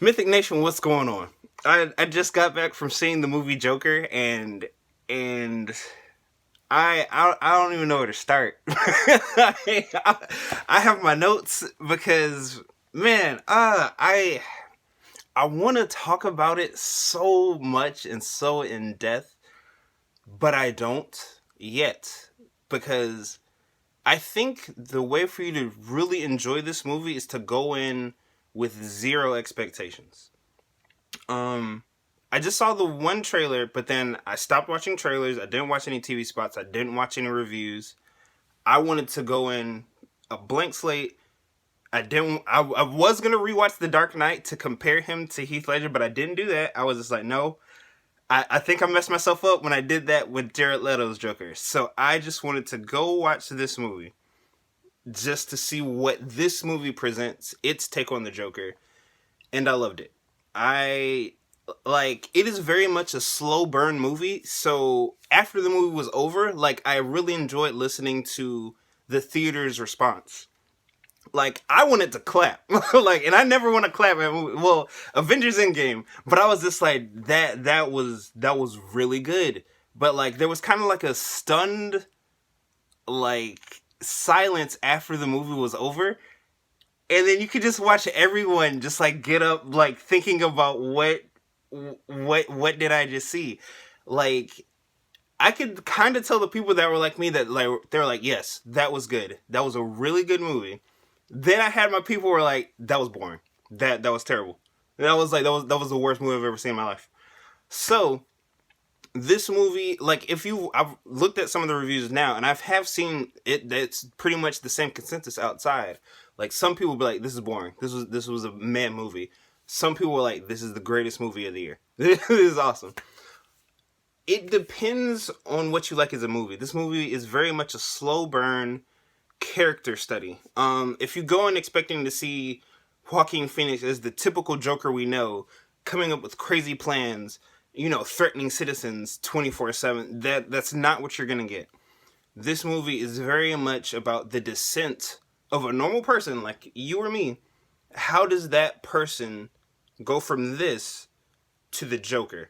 Mythic Nation, what's going on? I just got back from seeing the movie Joker, and I don't even know where to start. I have my notes because man, I want to talk about it so much and so in depth, but I don't yet because I think the way for you to really enjoy this movie is to go in with zero expectations. Um, I just saw the one trailer, but then I stopped watching trailers. I didn't watch any TV spots. I didn't watch any reviews. I wanted to go in a blank slate. I didn't. I was gonna rewatch The Dark Knight to compare him to Heath Ledger, but I didn't do that. I was just like, no. I think I messed myself up when I did that with Jared Leto's Joker. So I just wanted to go watch this movie just to see what this movie presents, its take on the Joker, and I loved it. I like it is very much a slow burn movie. So after the movie was over, like I really enjoyed listening to the theater's response. Like I wanted to clap, like, and I never want to clap at movie. Well, Avengers Endgame, but I was just like that was really good. But like there was kind of like a stunned like silence after the movie was over, and then you could just watch everyone just like get up, like thinking about what did I just see. Like I could kind of tell the people that were like me that like they were like, yes, that was good, that was a really good movie. Then I had my people who were like, that was boring, that was terrible, that was the worst movie I've ever seen in my life. So this movie, like I've looked at some of the reviews now, and have seen it. That's pretty much the same consensus outside. Like some people be like, "This is boring. This was a mad movie." Some people were like, "This is the greatest movie of the year. This is awesome." It depends on what you like as a movie. This movie is very much a slow burn character study. If you go in expecting to see Joaquin Phoenix as the typical Joker we know, coming up with crazy plans, threatening citizens 24/7, that's not what you're gonna get. This movie is very much about the descent of a normal person like you or me. How does that person go from this to the Joker?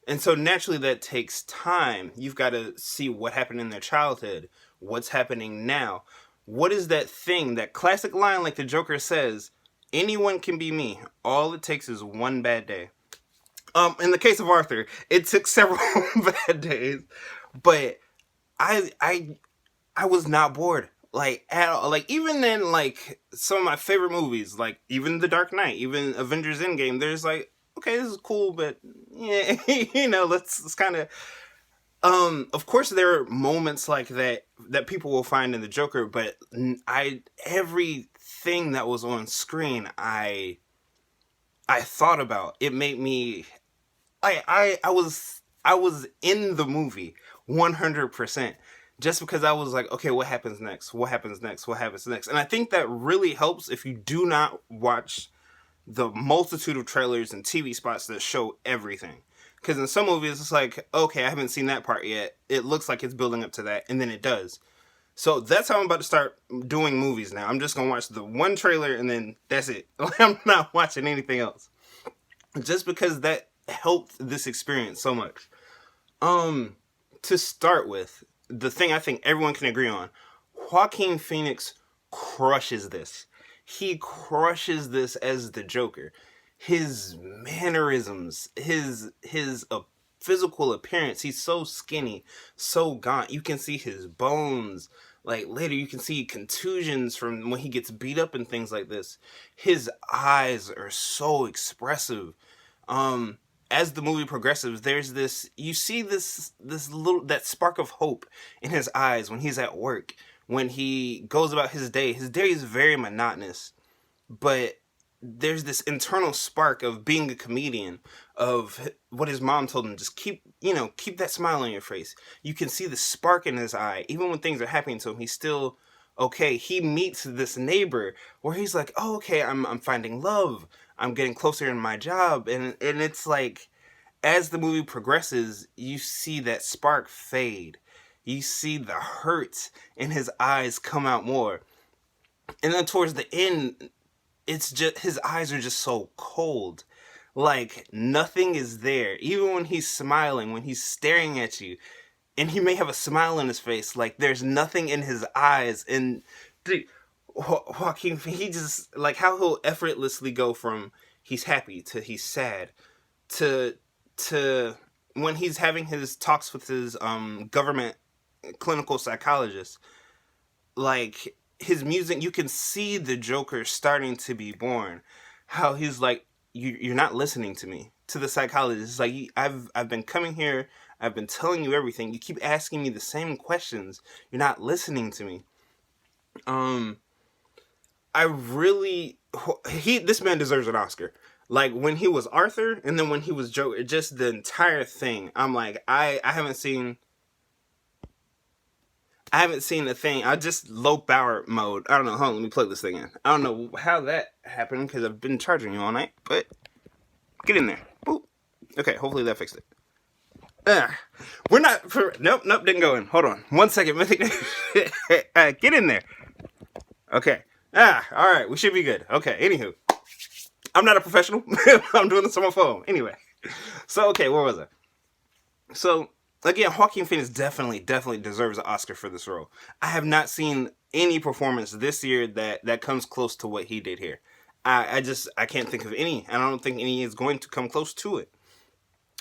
And so naturally that takes time. You've got to see what happened in their childhood, what's happening now. What is that thing, that classic line like the Joker says, anyone can be me. All it takes is one bad day. In the case of Arthur, it took several bad days, but I I I was not bored like at all. Like even in like some of my favorite movies, like even The Dark Knight, even Avengers Endgame, there's like, okay, this is cool, but yeah, let's kind of of course there are moments like that people will find in the Joker, but I everything that was on screen, I thought about. It made me I was in the movie 100%, just because I was like, okay, what happens next? What happens next? What happens next? And I think that really helps if you do not watch the multitude of trailers and TV spots that show everything. Because in some movies, it's like, okay, I haven't seen that part yet. It looks like it's building up to that, and then it does. So that's how I'm about to start doing movies now. I'm just going to watch the one trailer, and then that's it. I'm not watching anything else. Just because that helped this experience so much. To start with, the thing I think everyone can agree on, Joaquin Phoenix crushes this. He crushes this as the Joker. His mannerisms, his physical appearance, he's so skinny, so gaunt. You can see his bones. Like later you can see contusions from when he gets beat up and things like this. His eyes are so expressive. As the movie progresses, there's this, you see this little, that spark of hope in his eyes when he's at work, when he goes about his day. His day is very monotonous, but there's this internal spark of being a comedian, of what his mom told him, just keep that smile on your face. You can see the spark in his eye. Even when things are happening to him, he's still okay. He meets this neighbor where he's like, oh, okay, I'm finding love. I'm getting closer in my job. And it's like, as the movie progresses, you see that spark fade. You see the hurt in his eyes come out more. And then towards the end, it's just, his eyes are just so cold. Like, nothing is there. Even when he's smiling, when he's staring at you, and he may have a smile on his face, like, there's nothing in his eyes. And dude, Joaquin, he just, like, how he'll effortlessly go from he's happy to he's sad to to when he's having his talks with his government clinical psychologist, like, his music, you can see the Joker starting to be born. How he's like, you're not listening to me. To the psychologist, it's like, I've been coming here, I've been telling you everything. You keep asking me the same questions. You're not listening to me. Um, I really, this man deserves an Oscar. Like, when he was Arthur, and then when he was Joker, just the entire thing. I'm like, I haven't seen. I haven't seen a thing. I just low power mode. I don't know. Hold on, let me plug this thing in. I don't know how that happened because I've been charging you all night. But get in there. Boop. Okay, hopefully that fixed it. We're not. Nope, didn't go in. Hold on. 1 second. Mythic. Get in there. Okay. All right. We should be good. Okay. Anywho, I'm not a professional. I'm doing this on my phone. Anyway. So, okay, where was I? So, again, Joaquin Phoenix definitely deserves an Oscar for this role. I have not seen any performance this year that comes close to what he did here. I can't think of any. I don't think any is going to come close to it.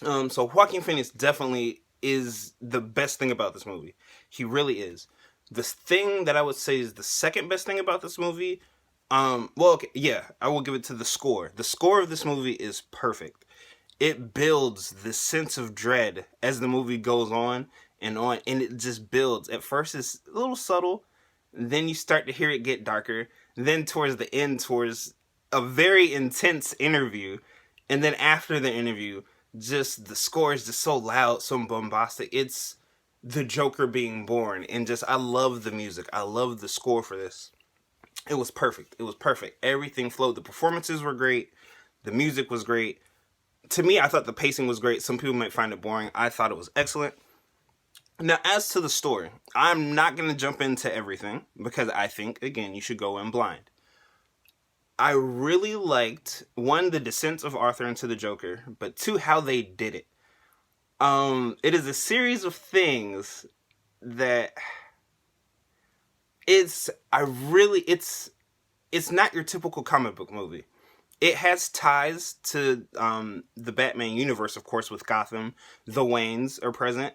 So Joaquin Phoenix definitely is the best thing about this movie. He really is. The thing that I would say is the second best thing about this movie, well, okay, yeah, I will give it to the score. The score of this movie is perfect. It builds the sense of dread as the movie goes on, and it just builds. At first, it's a little subtle, then you start to hear it get darker, then towards the end, towards a very intense interview, and then after the interview, just the score is just so loud, so bombastic. It's the Joker being born, and just, I love the music. I love the score for this. It was perfect. It was perfect. Everything flowed. The performances were great. The music was great. To me, I thought the pacing was great. Some people might find it boring. I thought it was excellent. Now, as to the story, I'm not going to jump into everything because I think, again, you should go in blind. I really liked, one, the descent of Arthur into the Joker, but two, how they did it. It is a series of things that it's not your typical comic book movie. It has ties to the Batman universe, of course, with Gotham. The Waynes are present.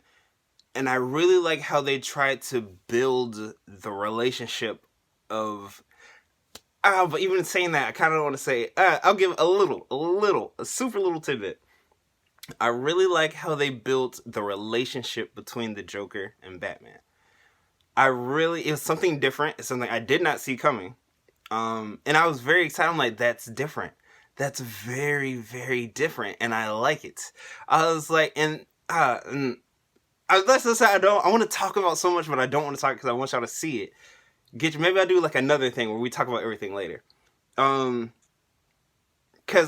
And I really like how they tried to build the relationship of... but even saying that, I kind of don't want to say... I'll give a super little tidbit. I really like how they built the relationship between the Joker and Batman. It was something different. It's something I did not see coming. And I was very excited. I'm like, that's different. That's very, very different. And I like it. I was like, let's just say I want to talk about so much, but I don't want to talk because I want y'all to see it. Maybe I'll do like another thing where we talk about everything later. Because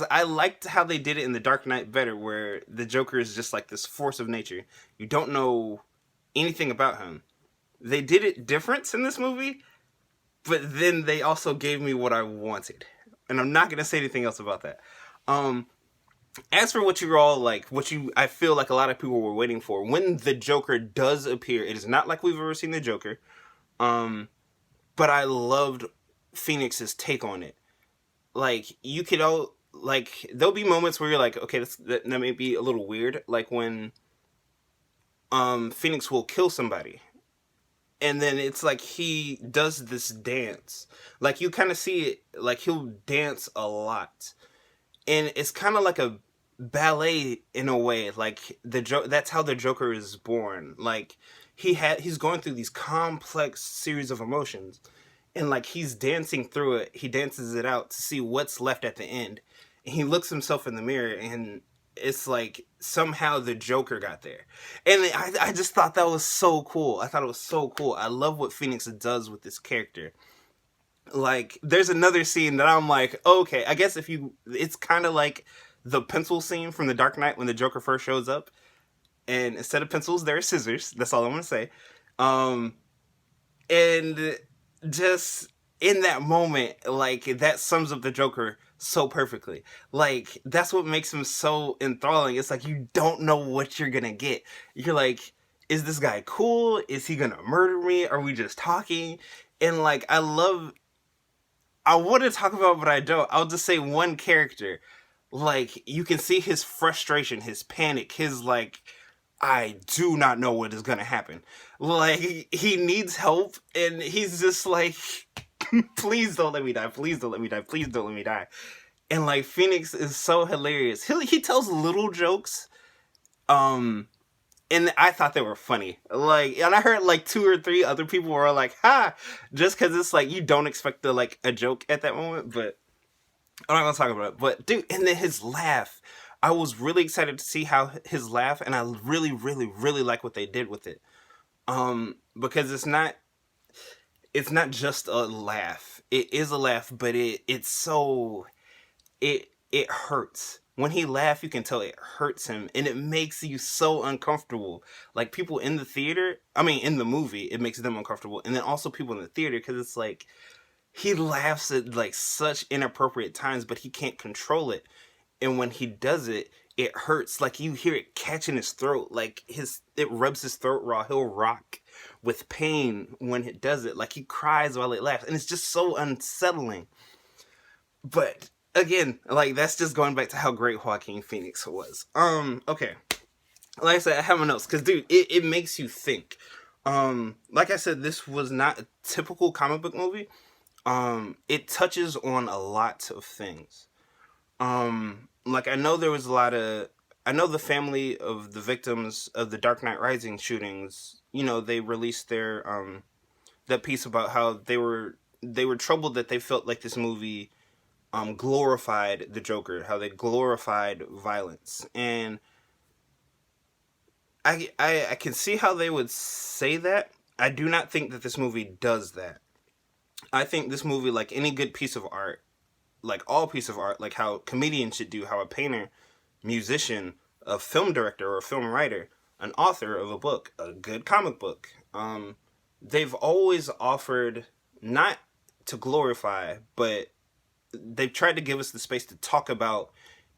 I liked how they did it in The Dark Knight better, where the Joker is just like this force of nature. You don't know anything about him. They did it different in this movie, but then they also gave me what I wanted. And I'm not going to say anything else about that. As for what you're all like, I feel like a lot of people were waiting for, when the Joker does appear, it is not like we've ever seen the Joker. But I loved Phoenix's take on it. Like, there'll be moments where you're like, okay, that may be a little weird. Like when Phoenix will kill somebody. And then it's like he does this dance. Like, you kind of see it, like he'll dance a lot. And it's kind of like a ballet in a way. Like, that's how the Joker is born. Like, he's going through these complex series of emotions. And like, he's dancing through it. He dances it out to see what's left at the end. And he looks himself in the mirror, and it's like somehow the Joker got there. And I just thought that was so cool. I thought it was so cool. I love what Phoenix does with this character. Like, there's another scene that I'm like, okay, I guess it's kind of like the pencil scene from The Dark Knight when the Joker first shows up. And instead of pencils, there are scissors. That's all I'm going to say. And just in that moment, like, that sums up the Joker so perfectly. Like, that's what makes him so enthralling. It's like you don't know what you're gonna get. You're like, is this guy cool? Is he gonna murder me? Are we just talking? And like, I want to talk about, but I don't. I'll just say one character. Like, you can see his frustration, his panic, his like, I do not know what is gonna happen. Like, he needs help, and he's just like, please don't let me die. Please don't let me die. Please don't let me die. And like, Phoenix is so hilarious. He tells little jokes, um, and I thought they were funny. Like, and I heard like two or three other people were like, "Ha!" Just because it's like you don't expect like a joke at that moment. But I'm not gonna talk about it. But dude, and then his laugh. I was really excited to see how his laugh, and I really, really, really like what they did with it. Because it's not just a laugh. It is a laugh, but it's so it hurts. When he laughs, you can tell it hurts him, and it makes you so uncomfortable. Like, people in the theater, I mean, in the movie, it makes them uncomfortable, and then also people in the theater, because it's like he laughs at like such inappropriate times, but he can't control it, and when he does it, it hurts. Like, you hear it catch in his throat, like it rubs his throat raw. He'll rock with pain when it does it. Like, he cries while it laughs, and it's just so unsettling. But again, like, that's just going back to how great Joaquin Phoenix was. Okay. Like I said, I have my notes because, dude, it makes you think. Like I said, this was not a typical comic book movie. It touches on a lot of things. Like, I know there was a lot of. I know the family of the victims of the Dark Knight Rising shootings. You know, they released their that piece about how they were troubled that they felt like this movie glorified the Joker, how they glorified violence, and I can see how they would say that. I do not think that this movie does that. I think this movie, like any good piece of art, like all piece of art, like how a comedian should do, how a painter, musician, a film director or a film writer, an author of a book, a good comic book, they've always offered not to glorify, but they've tried to give us the space to talk about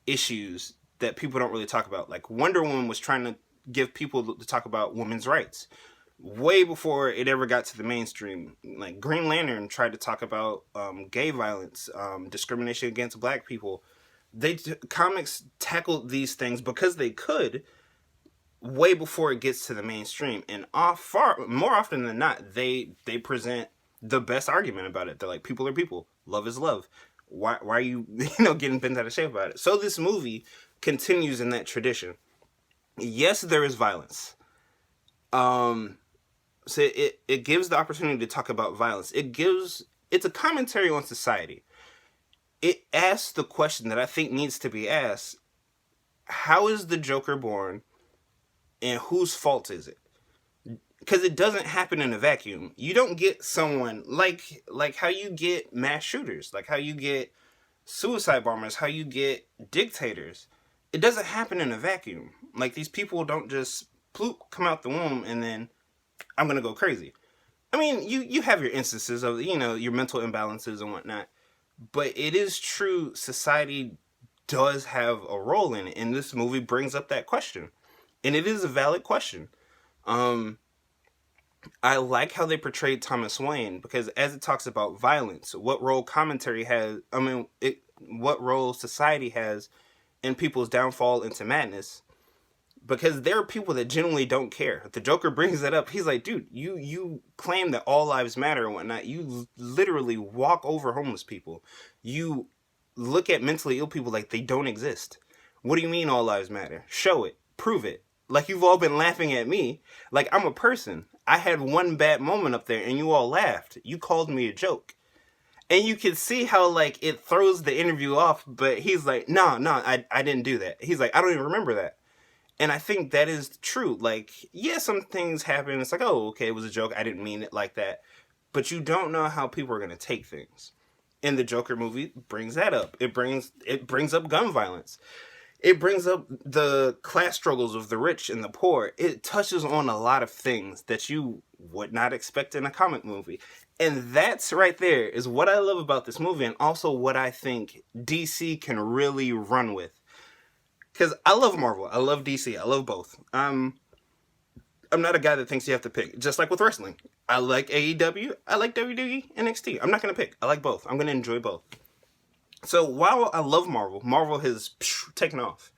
issues that people don't really talk about. Like, Wonder Woman was trying to give people to talk about women's rights way before it ever got to the mainstream. Like, Green Lantern tried to talk about gay violence, discrimination against black people. Comics tackled these things because they could way before it gets to the mainstream, and far more often than not, they present the best argument about it. They're like, people are people, love is love. Why are you getting bent out of shape about it? So this movie continues in that tradition. Yes, there is violence. So it gives the opportunity to talk about violence. It's a commentary on society. It asks the question that I think needs to be asked: how is the Joker born, and whose fault is it? Because it doesn't happen in a vacuum. You don't get someone like how you get mass shooters, like how you get suicide bombers, how you get dictators. It doesn't happen in a vacuum. Like, these people don't just ploop come out the womb and then I'm gonna go crazy. I mean, you have your instances of your mental imbalances and whatnot, but it is true, society does have a role in it, and this movie brings up that question, and it is a valid question. I like how they portrayed Thomas Wayne, because as it talks about violence, what role commentary has, what role society has in people's downfall into madness, because there are people that genuinely don't care. The Joker brings that up. He's like, dude, you claim that all lives matter and whatnot. You literally walk over homeless people. You look at mentally ill people like they don't exist. What do you mean all lives matter? Show it. Prove it. Like, you've all been laughing at me. Like, I'm a person. I had one bad moment up there and you all laughed. You called me a joke. And you can see how, like, it throws the interview off, but he's like, no, I didn't do that. He's like, I don't even remember that. And I think that is true. Like, yeah, some things happen. It's like, oh, okay, it was a joke. I didn't mean it like that. But you don't know how people are going to take things. And the Joker movie brings that up. It brings up gun violence. It brings up the class struggles of the rich and the poor. It touches on a lot of things that you would not expect in a comic movie. And that's right there is what I love about this movie, and also what I think DC can really run with. Because I love Marvel, I love DC, I love both. I'm not a guy that thinks you have to pick. Just like with wrestling, I like AEW, I like WWE, NXT. I'm not gonna pick. I like both. I'm gonna enjoy both. So while I love Marvel, Marvel has taken off.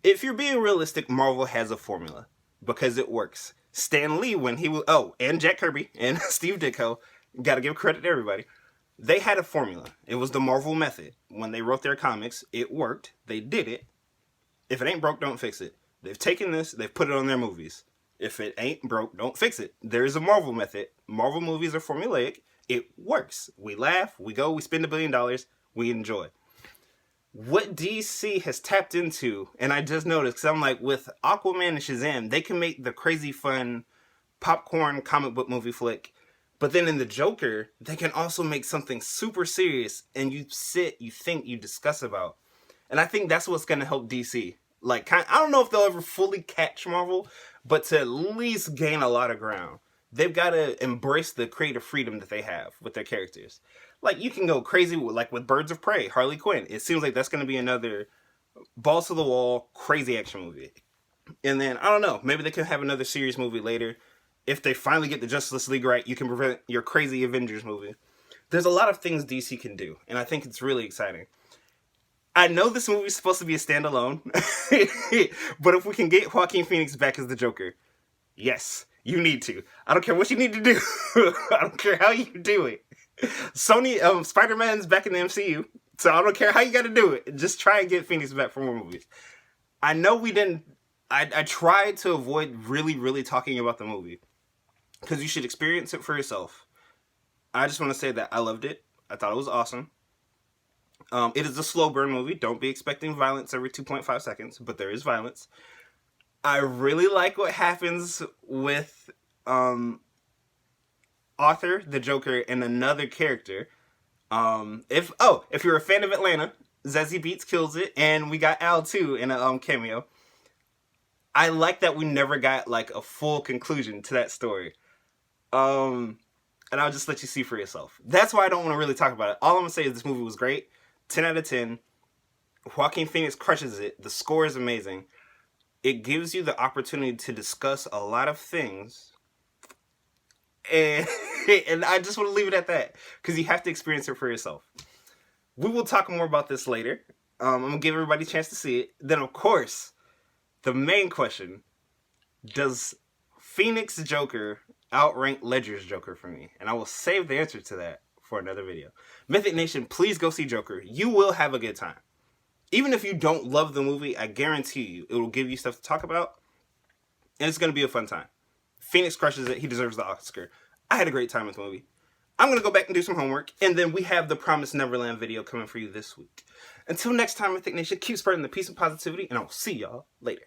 If you're being realistic, Marvel has a formula because it works. Stan Lee, when he was, and Jack Kirby and Steve Ditko, got to give credit to everybody. They had a formula. It was the Marvel method. When they wrote their comics, it worked. They did it. If it ain't broke, don't fix it. They've taken this, they've put it on their movies. If it ain't broke, don't fix it. There is a Marvel method. Marvel movies are formulaic. It works. We laugh, we go, we spend $1 billion, we enjoy. What DC has tapped into, and I just noticed, because I'm like, with Aquaman and Shazam, they can make the crazy fun popcorn comic book movie flick, but then in the Joker, they can also make something super serious, and you sit, you think, you discuss about. And I think that's what's going to help DC. Like, I don't know if they'll ever fully catch Marvel, but to at least gain a lot of ground, they've got to embrace the creative freedom that they have with their characters. Like, you can go crazy with Birds of Prey, Harley Quinn. It seems like that's going to be another balls to the wall, crazy action movie. And then, I don't know, maybe they can have another serious movie later. If they finally get the Justice League right, you can prevent your crazy Avengers movie. There's a lot of things DC can do, and I think it's really exciting. I know this movie is supposed to be a standalone, but if we can get Joaquin Phoenix back as the Joker, yes, you need to. I don't care what you need to do. I don't care how you do it. Sony, Spider-Man's back in the MCU, so I don't care how you got to do it. Just try and get Phoenix back for more movies. I know we didn't. I tried to avoid really talking about the movie because you should experience it for yourself. I just want to say that I loved it. I thought it was awesome. It is a slow burn movie. Don't be expecting violence every 2.5 seconds, but there is violence. I really like what happens with Arthur, the Joker, and another character. If you're a fan of Atlanta, Zazie Beetz kills it, and we got Al too in a cameo. I like that we never got like a full conclusion to that story. And I'll just let you see for yourself. That's why I don't want to really talk about it. All I'm gonna say is this movie was great. 10 out of 10. Joaquin Phoenix crushes it. The score is amazing. It gives you the opportunity to discuss a lot of things. And I just want to leave it at that. Because you have to experience it for yourself. We will talk more about this later. I'm going to give everybody a chance to see it. Then, of course, the main question. Does Phoenix Joker outrank Ledger's Joker for me? And I will save the answer to that for another video. Mythic Nation, please go see Joker. You will have a good time. Even if you don't love the movie, I guarantee you it will give you stuff to talk about. And it's going to be a fun time. Phoenix crushes it. He deserves the Oscar. I had a great time with the movie. I'm going to go back and do some homework. And then we have the Promised Neverland video coming for you this week. Until next time, Mythic Nation, keep spreading the peace and positivity. And I will see y'all later.